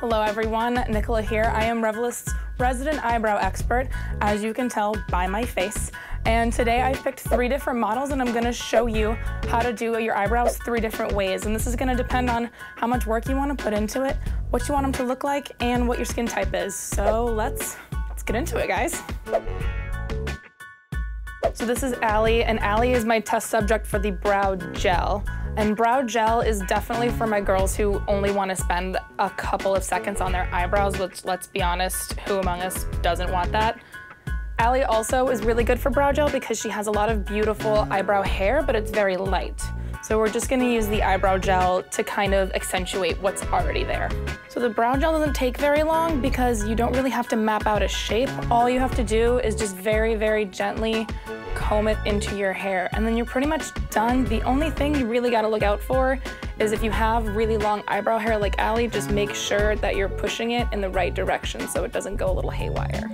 Hello everyone, Nicola here. I am Revelist's resident eyebrow expert, as you can tell by my face. And today I picked 3 different models and I'm gonna show you how to do your eyebrows 3 different ways. And this is gonna depend on how much work you wanna put into it, what you want them to look like, and what your skin type is. So let's get into it, guys. So this is Allie, and Allie is my test subject for the brow gel. And brow gel is definitely for my girls who only want to spend a couple of seconds on their eyebrows, which, let's be honest, who among us doesn't want that? Allie also is really good for brow gel because she has a lot of beautiful eyebrow hair, but it's very light. So we're just gonna use the eyebrow gel to kind of accentuate what's already there. So the brow gel doesn't take very long because you don't really have to map out a shape. All you have to do is just very, very gently comb it into your hair, and then you're pretty much done. The only thing you really gotta look out for is if you have really long eyebrow hair like Allie, just make sure that you're pushing it in the right direction so it doesn't go a little haywire.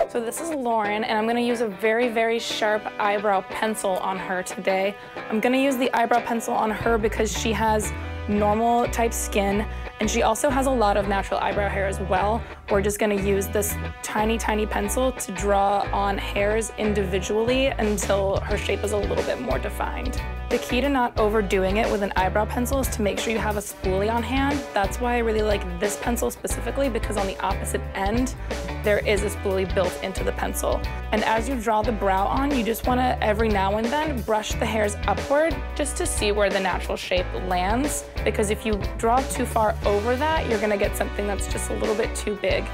So this is Lauren, and I'm gonna use a very, very sharp eyebrow pencil on her today. I'm gonna use the eyebrow pencil on her because she has normal type skin, and she also has a lot of natural eyebrow hair as well. We're just gonna use this tiny, tiny pencil to draw on hairs individually until her shape is a little bit more defined. The key to not overdoing it with an eyebrow pencil is to make sure you have a spoolie on hand. That's why I really like this pencil specifically, because on the opposite end, there is a spoolie built into the pencil. And as you draw the brow on, you just wanna, every now and then, brush the hairs upward just to see where the natural shape lands. Because if you draw too far over that, you're gonna get something that's just a little bit too big.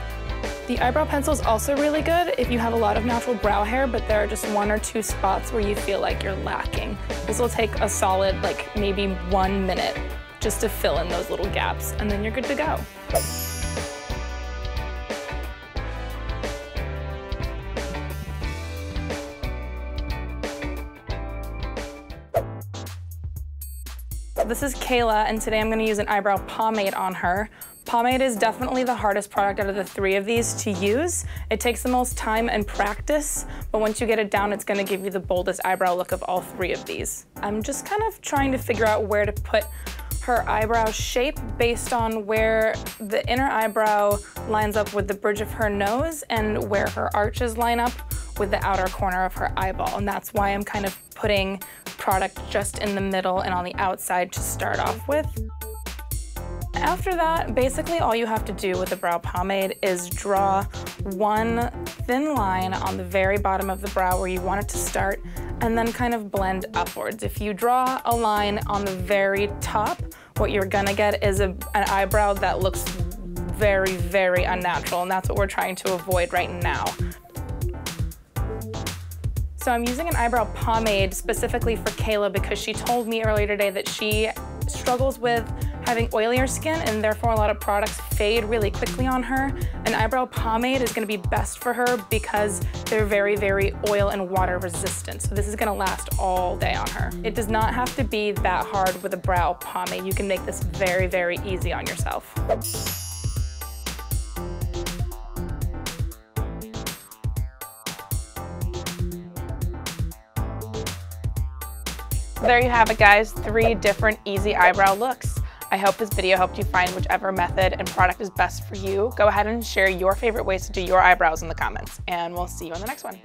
The eyebrow pencil is also really good if you have a lot of natural brow hair, but there are just 1 or 2 spots where you feel like you're lacking. This will take a solid, like maybe 1 minute just to fill in those little gaps, and then you're good to go. This is Kayla, and today I'm gonna use an eyebrow pomade on her. Pomade is definitely the hardest product out of the 3 of these to use. It takes the most time and practice, but once you get it down, it's gonna give you the boldest eyebrow look of all 3 of these. I'm just kind of trying to figure out where to put her eyebrow shape based on where the inner eyebrow lines up with the bridge of her nose and where her arches line up with the outer corner of her eyeball. And that's why I'm kind of putting product just in the middle and on the outside to start off with. After that, basically all you have to do with the brow pomade is draw 1 thin line on the very bottom of the brow where you want it to start, and then kind of blend upwards. If you draw a line on the very top, what you're gonna get is an eyebrow that looks very, very unnatural, and that's what we're trying to avoid right now. So I'm using an eyebrow pomade specifically for Kayla because she told me earlier today that she struggles with having oilier skin, and therefore a lot of products fade really quickly on her. An eyebrow pomade is gonna be best for her because they're very, very oil and water resistant. So this is gonna last all day on her. It does not have to be that hard with a brow pomade. You can make this very, very easy on yourself. There you have it, guys, 3 different easy eyebrow looks. I hope this video helped you find whichever method and product is best for you. Go ahead and share your favorite ways to do your eyebrows in the comments, and we'll see you on the next one.